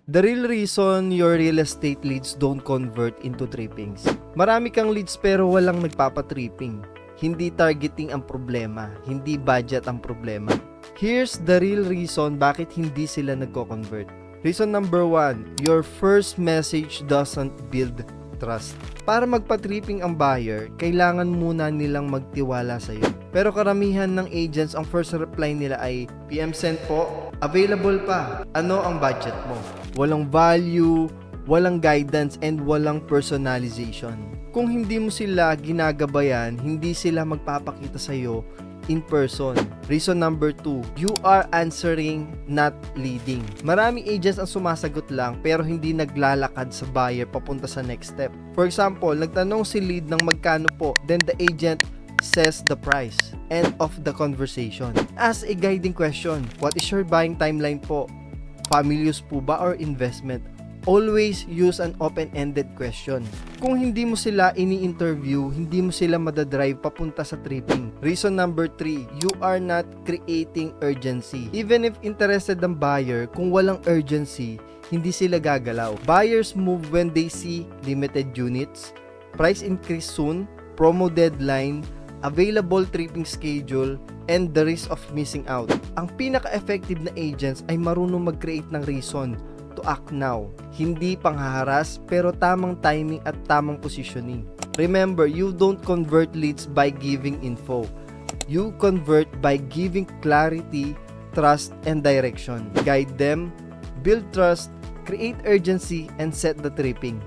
The real reason your real estate leads don't convert into trippings. Marami kang leads pero walang nagpapatripping. Hindi targeting ang problema, hindi budget ang problema. Here's the real reason bakit hindi sila nagko-convert. Reason number 1, your first message doesn't build trust. Para magpa-tripping ang buyer, kailangan muna nilang magtiwala sa iyo. Pero karamihan ng agents, ang first reply nila ay, PM sent po, available pa, ano ang budget mo? Walang value, walang guidance, and walang personalization. Kung hindi mo sila ginagabayan, hindi sila magpapakita sa iyo in person. Reason number 2, you are answering, not leading. Marami agents ang sumasagot lang pero hindi naglalakad sa buyer papunta sa next step. For example, nagtanong si lead ng magkano po, then the agent says the price. End of the conversation. Ask a guiding question. What is your buying timeline po? Family use po ba or investment? Always use an open-ended question. Kung hindi mo sila ini-interview, hindi mo sila madadrive papunta sa tripping. Reason number 3, you are not creating urgency. Even if interested ang buyer, kung walang urgency, hindi sila gagalaw. Buyers move when they see limited units, price increase soon, promo deadline, available tripping schedule, and the risk of missing out. Ang pinaka-effective na agents ay marunong mag-create ng reason to act now. Hindi panghaharas pero tamang timing at tamang positioning. Remember, you don't convert leads by giving info. You convert by giving clarity, trust, and direction. Guide them, build trust, create urgency, and set the tripping.